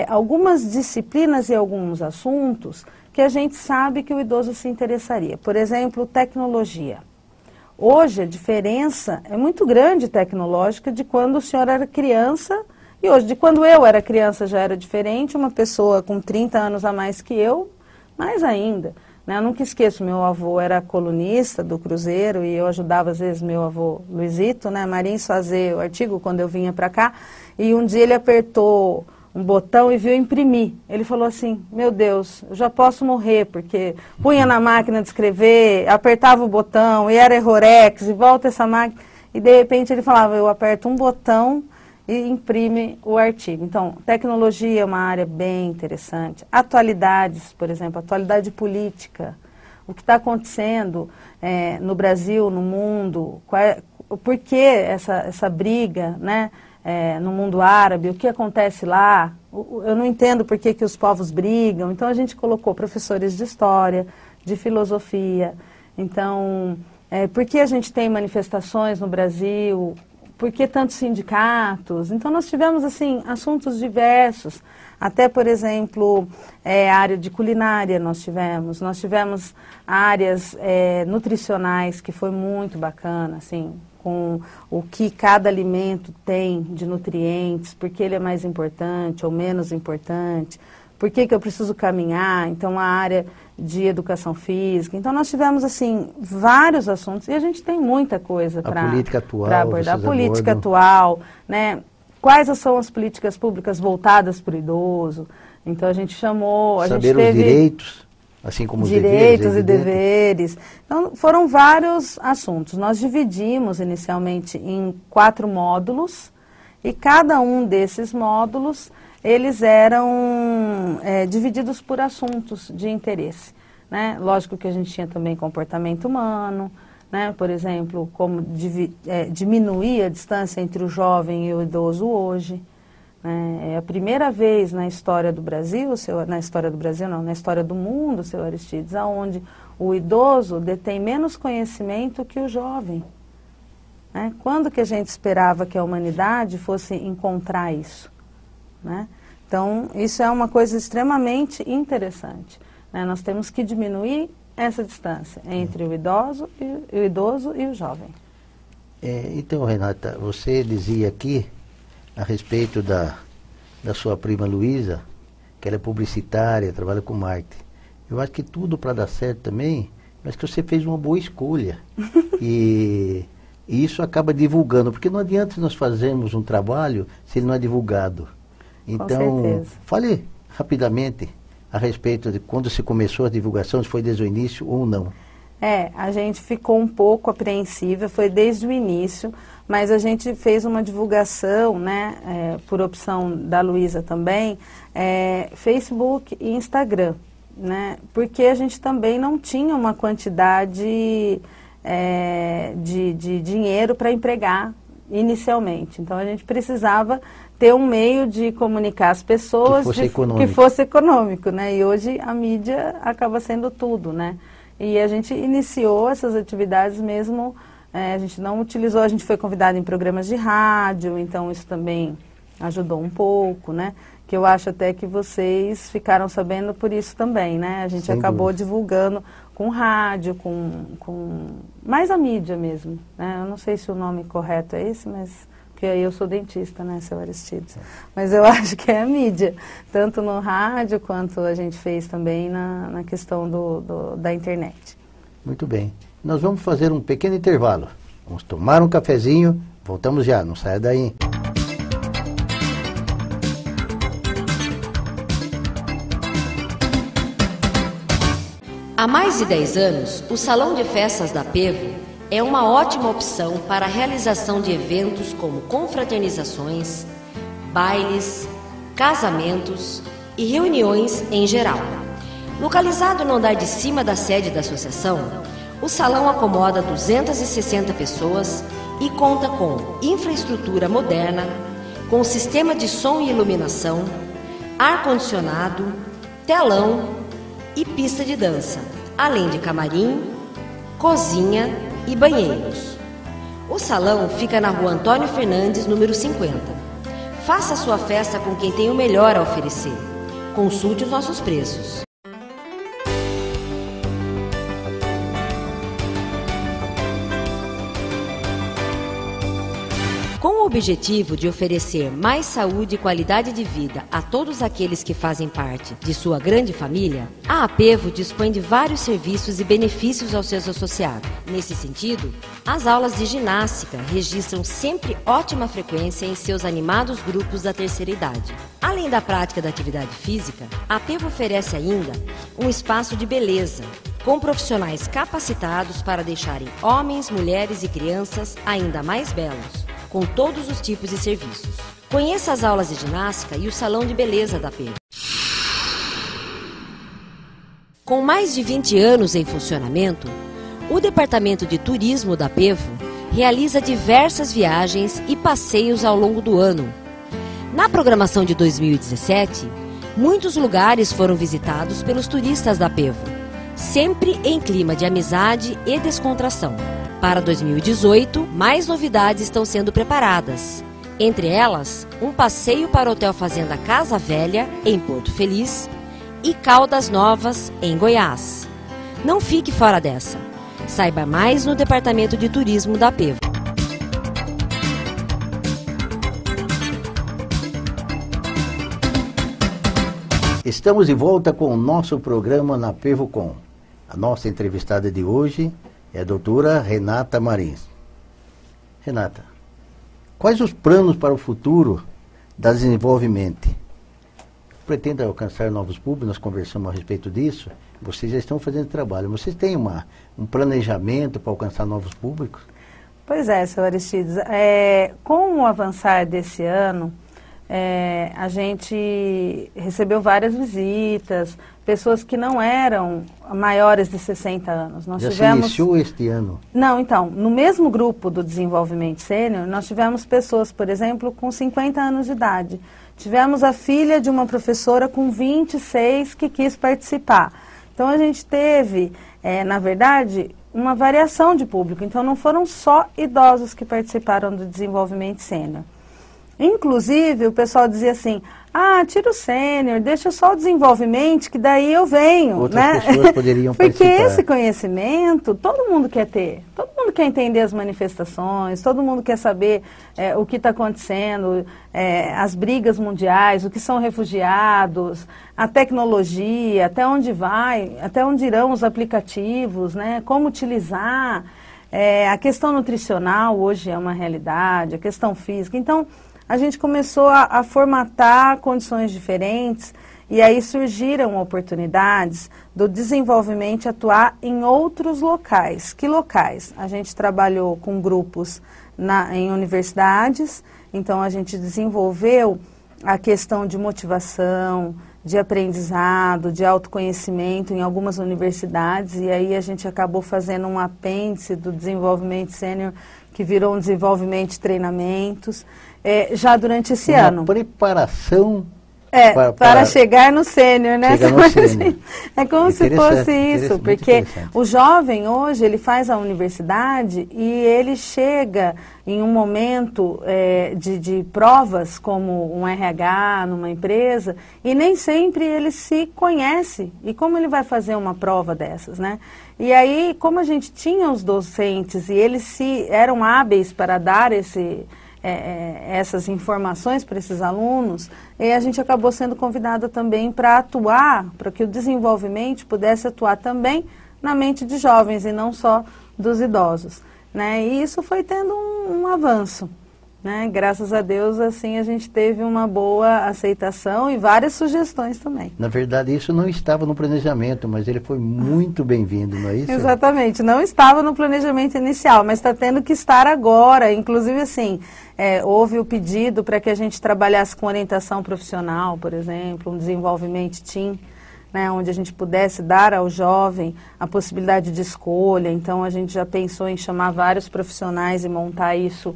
algumas disciplinas e alguns assuntos que a gente sabe que o idoso se interessaria. Por exemplo, tecnologia. Hoje a diferença é muito grande tecnológica de quando o senhor era criança e hoje. De quando eu era criança já era diferente, uma pessoa com 30 anos a mais que eu, mais ainda. Né? Eu nunca esqueço, meu avô era colunista do Cruzeiro e eu ajudava às vezes meu avô Luizito, né, Marins, fazer o artigo quando eu vinha para cá. E um dia ele apertou um botão e viu imprimir. Ele falou assim, meu Deus, eu já posso morrer, porque punha na máquina de escrever, apertava o botão, e era errorex, e volta essa máquina, e de repente ele falava, eu aperto um botão e imprime o artigo. Então, tecnologia é uma área bem interessante. Atualidades, por exemplo, atualidade política, o que está acontecendo no Brasil, no mundo, por que essa briga, né? No mundo árabe, o que acontece lá, eu não entendo por que os povos brigam, então a gente colocou professores de história, de filosofia, então, por que a gente tem manifestações no Brasil, por que tantos sindicatos, então nós tivemos, assim, assuntos diversos, até, por exemplo, a área de culinária nós tivemos áreas nutricionais, que foi muito bacana, assim, com o que cada alimento tem de nutrientes, por que ele é mais importante ou menos importante, por que eu preciso caminhar, então a área de educação física. Então nós tivemos, assim, vários assuntos e a gente tem muita coisa para abordar. A política atual, né? Quais são as políticas públicas voltadas para o idoso? Então a gente chamou... Saber os direitos... Assim como os direitos e deveres. Então, foram vários assuntos. Nós dividimos inicialmente em 4 módulos e cada um desses módulos, eles eram divididos por assuntos de interesse. Né? Lógico que a gente tinha também comportamento humano, né? Por exemplo, como diminuir a distância entre o jovem e o idoso hoje. É a primeira vez na história do Brasil, na história do mundo, seu Aristides, onde o idoso detém menos conhecimento que o jovem. Né? Quando que a gente esperava que a humanidade fosse encontrar isso? Né? Então, isso é uma coisa extremamente interessante. Né? Nós temos que diminuir essa distância entre o idoso e o jovem. Então, Renata, você dizia aqui a respeito da sua prima Luísa, que ela é publicitária, trabalha com marketing. Eu acho que tudo para dar certo também, mas que você fez uma boa escolha. E isso acaba divulgando, porque não adianta nós fazermos um trabalho se ele não é divulgado. Então, fale rapidamente a respeito de quando se começou a divulgação, se foi desde o início ou não. A gente ficou um pouco apreensiva, foi desde o início, mas a gente fez uma divulgação, né, por opção da Luísa também, Facebook e Instagram, né, porque a gente também não tinha uma quantidade de dinheiro para empregar inicialmente. Então a gente precisava ter um meio de comunicar as pessoas que fosse econômico, né, e hoje a mídia acaba sendo tudo, né. E a gente iniciou essas atividades mesmo, a gente não utilizou, a gente foi convidado em programas de rádio, então isso também ajudou um pouco, né? Que eu acho até que vocês ficaram sabendo por isso também, né? A gente acabou divulgando com rádio, com mais a mídia mesmo, né? Eu não sei se o nome correto é esse, mas... Porque aí eu sou dentista, né, seu Aristides? Mas eu acho que é a mídia, tanto no rádio quanto a gente fez também na questão da internet. Muito bem. Nós vamos fazer um pequeno intervalo. Vamos tomar um cafezinho, voltamos já, não saia daí. Há mais de 10 anos, o Salão de Festas da Apevo é uma ótima opção para a realização de eventos como confraternizações, bailes, casamentos e reuniões em geral. Localizado no andar de cima da sede da associação, o salão acomoda 260 pessoas e conta com infraestrutura moderna, com sistema de som e iluminação, ar-condicionado, telão e pista de dança, além de camarim, cozinha e banheiros. O salão fica na Rua Antônio Fernandes, número 50. Faça sua festa com quem tem o melhor a oferecer. Consulte os nossos preços. Com o objetivo de oferecer mais saúde e qualidade de vida a todos aqueles que fazem parte de sua grande família, a Apevo dispõe de vários serviços e benefícios aos seus associados. Nesse sentido, as aulas de ginástica registram sempre ótima frequência em seus animados grupos da terceira idade. Além da prática da atividade física, a Apevo oferece ainda um espaço de beleza, com profissionais capacitados para deixarem homens, mulheres e crianças ainda mais belos, com todos os tipos de serviços. Conheça as aulas de ginástica e o salão de beleza da Apevo. Com mais de 20 anos em funcionamento, o Departamento de Turismo da Apevo realiza diversas viagens e passeios ao longo do ano. Na programação de 2017, muitos lugares foram visitados pelos turistas da Apevo, sempre em clima de amizade e descontração. Para 2018, mais novidades estão sendo preparadas. Entre elas, um passeio para o Hotel Fazenda Casa Velha, em Porto Feliz, e Caldas Novas, em Goiás. Não fique fora dessa. Saiba mais no Departamento de Turismo da Apevo. Estamos de volta com o nosso programa na Apevo Com. A nossa entrevistada de hoje é a doutora Renata Marins. Renata, quais os planos para o futuro da Desenvolvimento? Pretende alcançar novos públicos? Nós conversamos a respeito disso. Vocês já estão fazendo trabalho. Vocês têm um planejamento para alcançar novos públicos? Pois é, senhor Aristides. Com o avançar desse ano, a gente recebeu várias visitas, pessoas que não eram maiores de 60 anos. Nós já tivemos... se iniciou este ano? Não, então, no mesmo grupo do Desenvolvimento Sênior, nós tivemos pessoas, por exemplo, com 50 anos de idade. Tivemos a filha de uma professora com 26 que quis participar. Então, a gente teve, na verdade, uma variação de público. Então, não foram só idosos que participaram do Desenvolvimento Sênior. Inclusive, o pessoal dizia assim, tira o sênior, deixa só o desenvolvimento, que daí eu venho. Outras pessoas poderiam Porque participar. esse conhecimento, todo mundo quer ter. Todo mundo quer entender as manifestações, todo mundo quer saber o que está acontecendo, as brigas mundiais, o que são refugiados, a tecnologia, até onde vai, até onde irão os aplicativos, né, como utilizar. A questão nutricional hoje é uma realidade, a questão física. Então, a gente começou a formatar condições diferentes e aí surgiram oportunidades do desenvolvimento atuar em outros locais. Que locais? A gente trabalhou com grupos em universidades, então a gente desenvolveu a questão de motivação, de aprendizado, de autoconhecimento em algumas universidades, e aí a gente acabou fazendo um apêndice do desenvolvimento sênior, que virou um desenvolvimento de treinamentos, já durante esse ano. Preparação para chegar no sênior, né? Chegar no sênior. É como se fosse isso, porque o jovem hoje, ele faz a universidade e ele chega em um momento de provas, como um RH numa empresa, e nem sempre ele se conhece. E como ele vai fazer uma prova dessas, né? E aí, como a gente tinha os docentes e eles eram hábeis para dar essas informações para esses alunos, e a gente acabou sendo convidada também para atuar, para que o desenvolvimento pudesse atuar também na mente de jovens e não só dos idosos, né? E isso foi tendo um avanço, né? Graças a Deus, assim, a gente teve uma boa aceitação e várias sugestões também. Na verdade, isso não estava no planejamento, mas ele foi muito bem-vindo, não é isso? Exatamente, não estava no planejamento inicial, mas está tendo que estar agora. Inclusive, assim, houve o pedido para que a gente trabalhasse com orientação profissional, por exemplo, um desenvolvimento team, né, onde a gente pudesse dar ao jovem a possibilidade de escolha. Então a gente já pensou em chamar vários profissionais e montar isso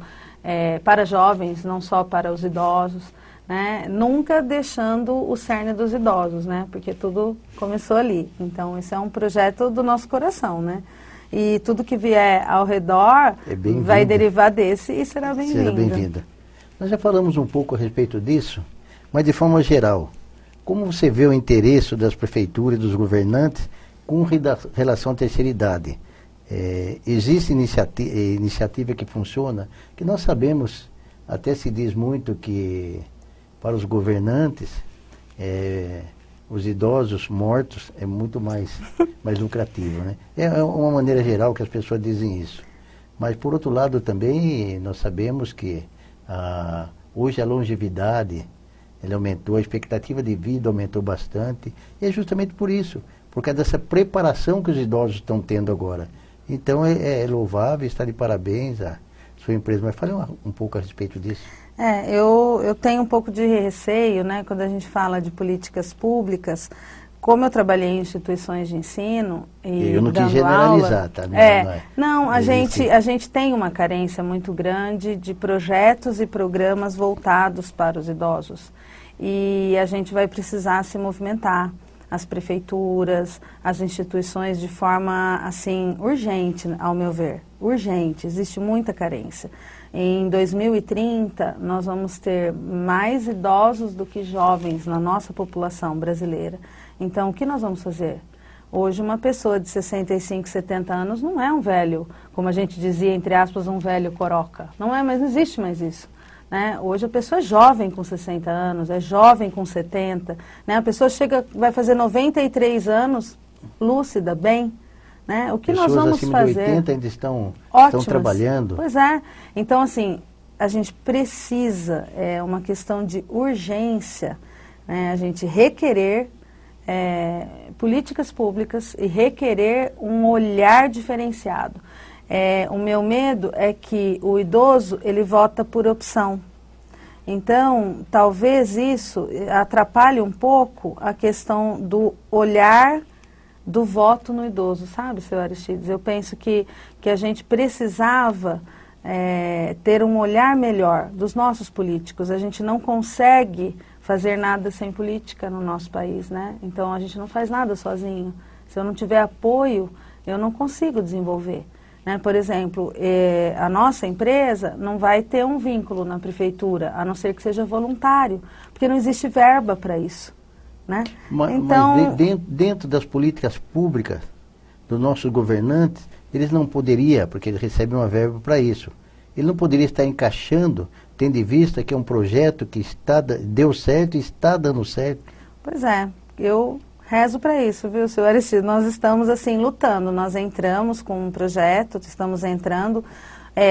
para jovens, não só para os idosos, né, nunca deixando o cerne dos idosos, né, porque tudo começou ali. Então esse é um projeto do nosso coração, né? E tudo que vier ao redor vai derivar desse e será bem-vindo. Será bem-vinda. Nós já falamos um pouco a respeito disso, mas de forma geral, como você vê o interesse das prefeituras e dos governantes com relação à terceira idade? Existe iniciativa que funciona, que nós sabemos, até se diz muito que para os governantes, os idosos mortos é muito mais lucrativo, né? É uma maneira geral que as pessoas dizem isso. Mas, por outro lado, também nós sabemos que hoje a longevidade ela aumentou, a expectativa de vida aumentou bastante, e é justamente por isso, por causa dessa preparação que os idosos estão tendo agora. Então, é louvável, está de parabéns a sua empresa. Mas fale um pouco a respeito disso. Eu tenho um pouco de receio, né, quando a gente fala de políticas públicas. Como eu trabalhei em instituições de ensino e eu não quis aula, generalizar, tá? A gente tem uma carência muito grande de projetos e programas voltados para os idosos. E a gente vai precisar se movimentar, as prefeituras, as instituições, de forma, assim, urgente, ao meu ver. Urgente, existe muita carência. Em 2030, nós vamos ter mais idosos do que jovens na nossa população brasileira. Então, o que nós vamos fazer? Hoje, uma pessoa de 65, 70 anos não é um velho, como a gente dizia, entre aspas, um velho coroca. Não é, mas não existe mais isso. Né? Hoje a pessoa é jovem com 60 anos, é jovem com 70. Né? A pessoa vai fazer 93 anos, lúcida, bem. Né? O que nós vamos acima fazer? De 80 ainda estão trabalhando. Pois é. Então, assim, a gente precisa, é uma questão de urgência, né? A gente requerer políticas públicas e requerer um olhar diferenciado. O meu medo é que o idoso, ele vota por opção. Então, talvez isso atrapalhe um pouco a questão do olhar do voto no idoso, sabe, senhor Aristides? Eu penso que a gente precisava ter um olhar melhor dos nossos políticos. A gente não consegue fazer nada sem política no nosso país, né? Então, a gente não faz nada sozinho. Se eu não tiver apoio, eu não consigo desenvolver. Né? Por exemplo, a nossa empresa não vai ter um vínculo na prefeitura, a não ser que seja voluntário, porque não existe verba para isso. Né? Mas dentro das políticas públicas dos nossos governantes, eles não poderiam, porque eles recebem uma verba para isso, ele não poderia estar encaixando, tendo em vista que é um projeto que deu certo e está dando certo. Pois é, eu rezo para isso, viu, senhor Aristides? Nós estamos, assim, lutando. Nós entramos com um projeto, estamos entrando.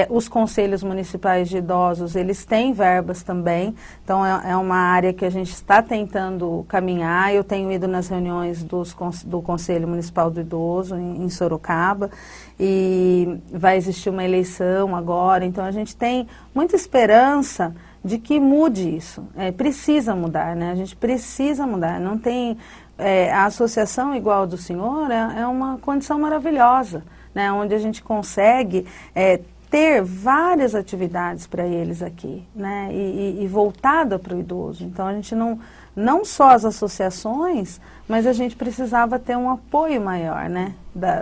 Os conselhos municipais de idosos, eles têm verbas também. Então, é uma área que a gente está tentando caminhar. Eu tenho ido nas reuniões do Conselho Municipal do Idoso, em Sorocaba. E vai existir uma eleição agora. Então, a gente tem muita esperança de que mude isso. Precisa mudar, né? A gente precisa mudar. Não tem... a associação igual do senhor é uma condição maravilhosa, né, onde a gente consegue ter várias atividades para eles aqui, né, e voltada para o idoso. Então a gente não só as associações, mas a gente precisava ter um apoio maior, né,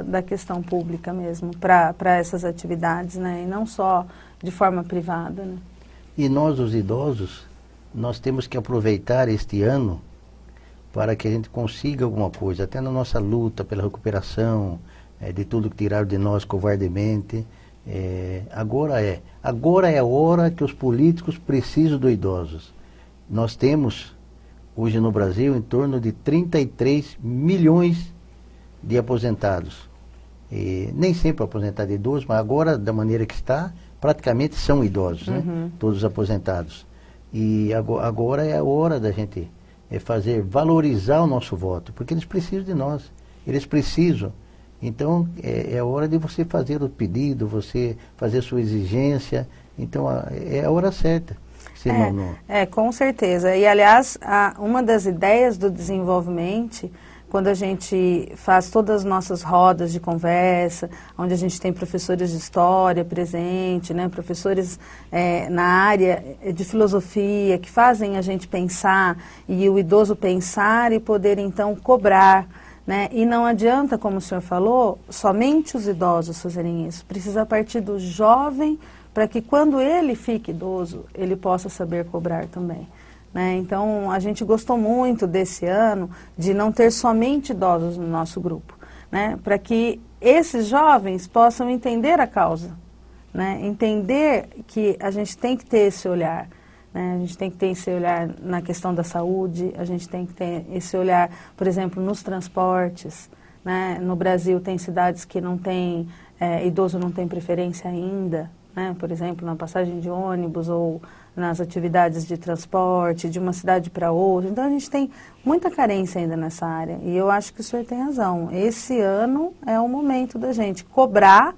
da questão pública mesmo para essas atividades, né, e não só de forma privada. Né. E nós, os idosos, nós temos que aproveitar este ano para que a gente consiga alguma coisa, até na nossa luta pela recuperação de tudo que tiraram de nós covardemente. Agora é a hora que os políticos precisam dos idosos. Nós temos, hoje no Brasil, em torno de 33 milhões de aposentados. Nem sempre aposentado idoso, mas agora, da maneira que está, praticamente são idosos, né? Todos aposentados. E agora é a hora da gente valorizar o nosso voto, porque eles precisam de nós, eles precisam. Então, é a hora de você fazer o pedido, você fazer a sua exigência. Então, é a hora certa. Você com certeza. E, aliás, uma das ideias do desenvolvimento, quando a gente faz todas as nossas rodas de conversa, onde a gente tem professores de história presente, né, professores na área de filosofia, que fazem a gente pensar, e o idoso pensar e poder, então, cobrar. Né? E não adianta, como o senhor falou, somente os idosos fazerem isso. Precisa partir do jovem, para que quando ele fique idoso, ele possa saber cobrar também. Né? Então, a gente gostou muito desse ano de não ter somente idosos no nosso grupo, né? Para que esses jovens possam entender a causa, né? Entender que a gente tem que ter esse olhar, né? A gente tem que ter esse olhar na questão da saúde, a gente tem que ter esse olhar, por exemplo, nos transportes. Né? No Brasil tem cidades que não tem, idoso não tem preferência ainda, né? Por exemplo, na passagem de ônibus ou nas atividades de transporte, de uma cidade para outra. Então, a gente tem muita carência ainda nessa área. E eu acho que o senhor tem razão. Esse ano é o momento da gente cobrar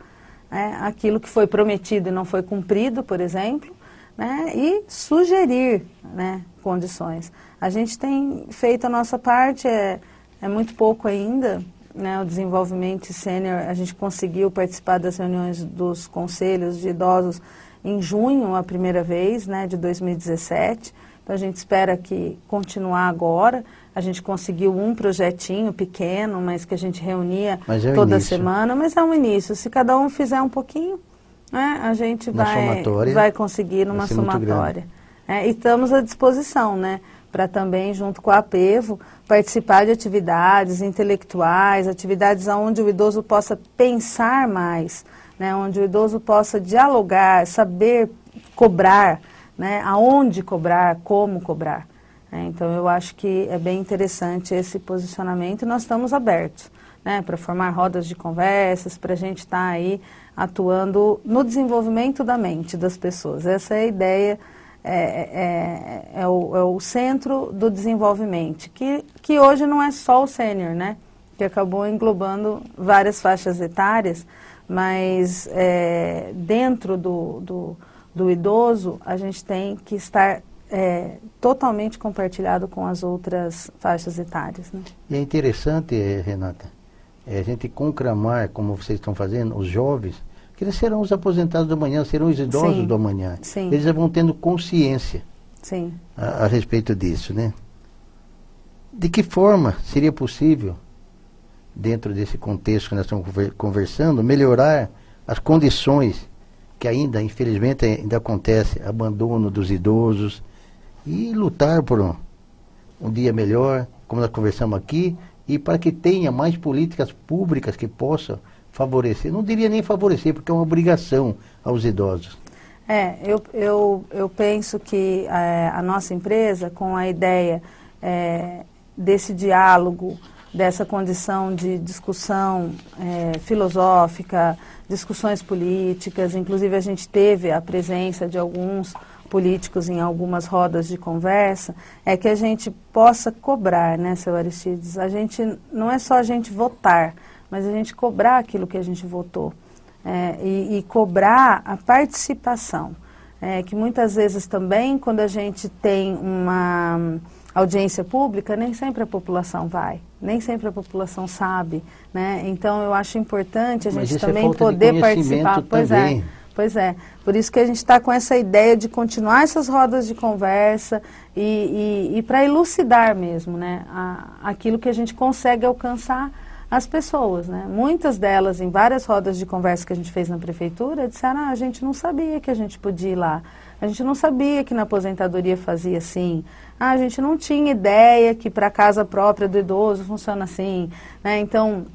aquilo que foi prometido e não foi cumprido, por exemplo, né? E sugerir, né, condições. A gente tem feito a nossa parte, é muito pouco ainda. Né, o desenvolvimento sênior, a gente conseguiu participar das reuniões dos conselhos de idosos em junho, a primeira vez, né, de 2017. Então, a gente espera que continuar agora. A gente conseguiu um projetinho pequeno, mas que a gente reunia toda semana. Mas é um início. Se cada um fizer um pouquinho, né, a gente vai conseguir numa somatória. E estamos à disposição, né, para também, junto com a APEVO, participar de atividades intelectuais, atividades onde o idoso possa pensar mais, né, onde o idoso possa dialogar, saber cobrar, né, aonde cobrar, como cobrar. Então, eu acho que é bem interessante esse posicionamento e nós estamos abertos, né, para formar rodas de conversas, para a gente estar aí atuando no desenvolvimento da mente das pessoas. Essa é a ideia. É o centro do desenvolvimento, que hoje não é só o sênior, né? Que acabou englobando várias faixas etárias, mas dentro do idoso a gente tem que estar totalmente compartilhado com as outras faixas etárias. Né? E é interessante, Renata, a gente conclamar, como vocês estão fazendo, os jovens, que eles serão os aposentados do amanhã, serão os idosos do amanhã. Sim. Eles já vão tendo consciência a respeito disso, né? De que forma seria possível, dentro desse contexto que nós estamos conversando, melhorar as condições que ainda, infelizmente, ainda acontece, abandono dos idosos, e lutar por um dia melhor, como nós conversamos aqui, e para que tenha mais políticas públicas que possam favorecer, não diria nem favorecer, porque é uma obrigação aos idosos. Eu penso que a nossa empresa, com a ideia desse diálogo, dessa condição de discussão filosófica, discussões políticas, inclusive a gente teve a presença de alguns políticos em algumas rodas de conversa, é que a gente possa cobrar, né, seu Aristides? Não é só a gente votar, mas a gente cobrar aquilo que a gente votou. E cobrar a participação. Que muitas vezes também, quando a gente tem uma audiência pública, nem sempre a população vai, nem sempre a população sabe. Né? Então, eu acho importante a gente também poder participar. Pois é. Por isso que a gente está com essa ideia de continuar essas rodas de conversa e para elucidar mesmo, né, aquilo que a gente consegue alcançar as pessoas, né? Muitas delas, em várias rodas de conversa que a gente fez na prefeitura, disseram, a gente não sabia que a gente podia ir lá, a gente não sabia que na aposentadoria fazia assim, a gente não tinha ideia que para a casa própria do idoso funciona assim, né? Então,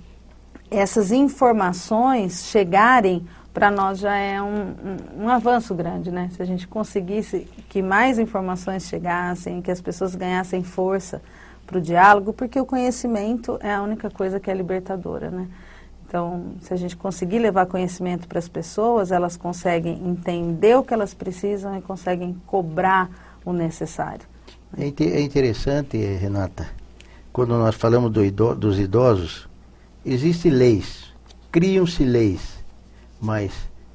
essas informações chegarem para nós já é um avanço grande, né? Se a gente conseguisse que mais informações chegassem, que as pessoas ganhassem força para o diálogo, porque o conhecimento é a única coisa que é libertadora, né? Então, se a gente conseguir levar conhecimento para as pessoas, elas conseguem entender o que elas precisam e conseguem cobrar o necessário. É interessante, Renata, quando nós falamos dos idosos, existem leis, criam-se leis, mas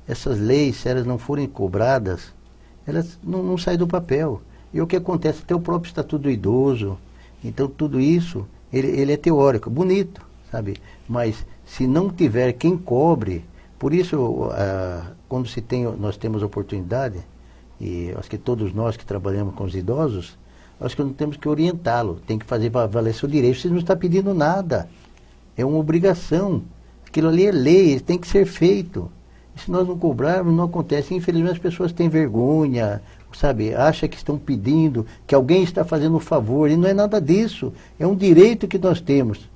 essas leis, se elas não forem cobradas, elas não saem do papel. E o que acontece? Até o próprio Estatuto do Idoso. Então, tudo isso, ele é teórico, bonito, sabe? Mas, se não tiver quem cobre, por isso, quando nós temos oportunidade, e acho que todos nós que trabalhamos com os idosos, acho que não temos que orientá-lo, tem que fazer valer seu direito. Você não está pedindo nada, é uma obrigação. Aquilo ali é lei, tem que ser feito. E se nós não cobrarmos, não acontece. Infelizmente, as pessoas têm vergonha, sabe? Acham que estão pedindo, que alguém está fazendo um favor, e não é nada disso. É um direito que nós temos.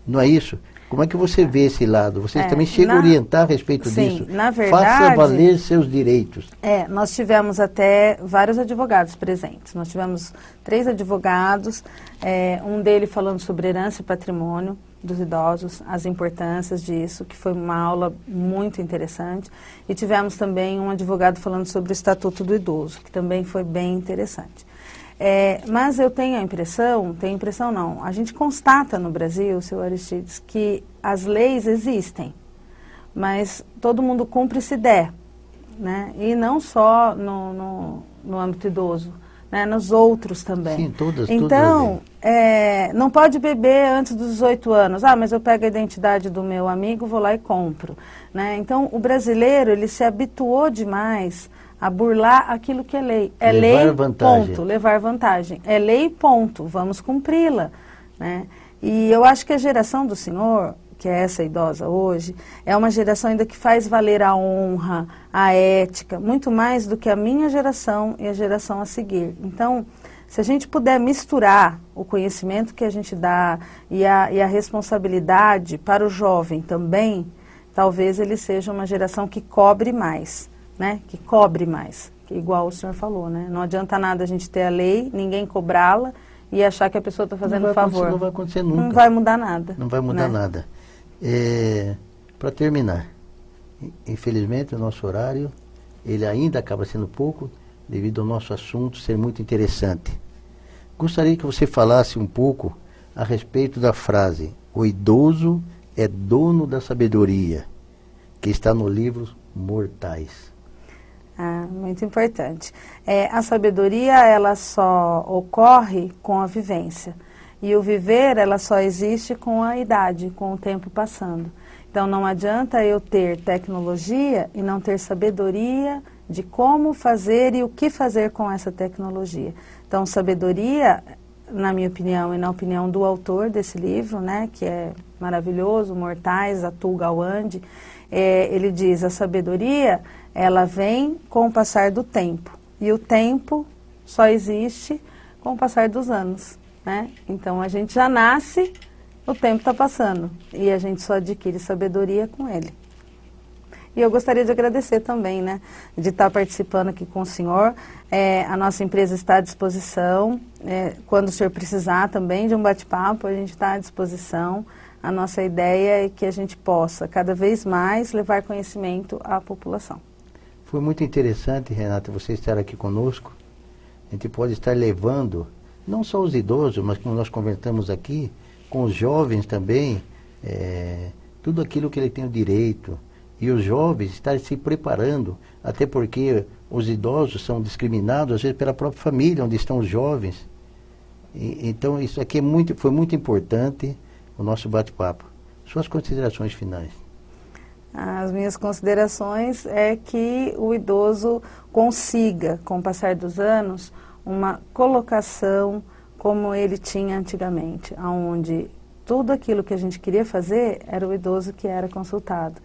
Não é isso? Como é que você vê esse lado? Você também chega a orientar a respeito disso? Na verdade, faça valer seus direitos. Nós tivemos até vários advogados presentes. Nós tivemos 3 advogados, um deles falando sobre herança e patrimônio dos idosos, as importâncias disso, que foi uma aula muito interessante. E tivemos também um advogado falando sobre o Estatuto do Idoso, que também foi bem interessante. Mas eu tenho a impressão não, a gente constata no Brasil, seu Aristides, que as leis existem, mas todo mundo cumpre se der, né? E não só no âmbito idoso, né? Nos outros também. Sim, todas. Então, não pode beber antes dos 18 anos. Mas eu pego a identidade do meu amigo, vou lá e compro, né? Então, o brasileiro, ele se habituou demais a burlar aquilo que é lei. É levar lei, vantagem. Ponto, levar vantagem. É lei, ponto, vamos cumpri-la, né? E eu acho que a geração do senhor, que é essa idosa hoje, é uma geração ainda que faz valer a honra, a ética, muito mais do que a minha geração e a geração a seguir. Então, se a gente puder misturar o conhecimento que a gente dá e a responsabilidade para o jovem também, talvez ele seja uma geração que cobre mais. Né, que cobre mais, que igual o senhor falou, né? Não adianta nada a gente ter a lei, ninguém cobrá-la e achar que a pessoa está fazendo um favor. Não vai acontecer nunca. Não vai mudar nada. Não vai mudar nada. Para terminar, infelizmente o nosso horário, ele ainda acaba sendo pouco, devido ao nosso assunto ser muito interessante. Gostaria que você falasse um pouco a respeito da frase: o idoso é dono da sabedoria, que está no livro Mortais. Muito importante. A sabedoria, ela só ocorre com a vivência. E o viver, ela só existe com a idade, com o tempo passando. Então, não adianta eu ter tecnologia e não ter sabedoria de como fazer e o que fazer com essa tecnologia. Então, sabedoria, na minha opinião e na opinião do autor desse livro, né, que é maravilhoso, Mortais, Atul Gawande, ele diz: a sabedoria, ela vem com o passar do tempo. E o tempo só existe com o passar dos anos, né? Então, a gente já nasce, o tempo está passando. E a gente só adquire sabedoria com ele. E eu gostaria de agradecer também, né, de estar participando aqui com o senhor. A nossa empresa está à disposição. Quando o senhor precisar também de um bate-papo, a gente está à disposição. A nossa ideia é que a gente possa, cada vez mais, levar conhecimento à população. Foi muito interessante, Renata, você estar aqui conosco. A gente pode estar levando, não só os idosos, mas como nós conversamos aqui, com os jovens também, tudo aquilo que ele tem o direito. E os jovens estarem se preparando, até porque os idosos são discriminados, às vezes, pela própria família, onde estão os jovens. Então, isso aqui foi muito importante, o nosso bate-papo. Suas considerações finais. As minhas considerações é que o idoso consiga, com o passar dos anos, uma colocação como ele tinha antigamente, onde tudo aquilo que a gente queria fazer era o idoso que era consultado,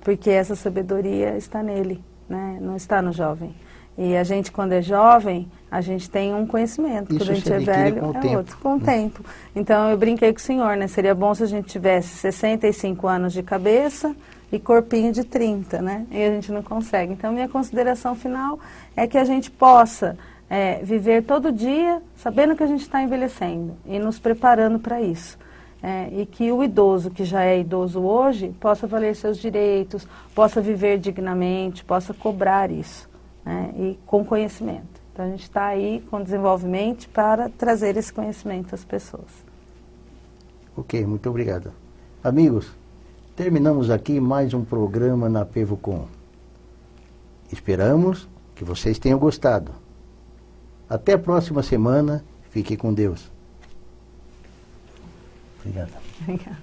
porque essa sabedoria está nele, né? Não está no jovem. E a gente, quando é jovem, a gente tem um conhecimento. Quando a gente é velho, é outro, com o tempo. Então, eu brinquei com o senhor, né? Seria bom se a gente tivesse 65 anos de cabeça e corpinho de 30, né? E a gente não consegue. Então, minha consideração final é que a gente possa viver todo dia sabendo que a gente está envelhecendo e nos preparando para isso. E que o idoso, que já é idoso hoje, possa valer seus direitos, possa viver dignamente, possa cobrar isso, né? E com conhecimento. Então, a gente está aí com desenvolvimento para trazer esse conhecimento às pessoas. Ok, muito obrigado. Amigos, terminamos aqui mais um programa na PevoCom. Esperamos que vocês tenham gostado. Até a próxima semana. Fique com Deus. Obrigado. Obrigada.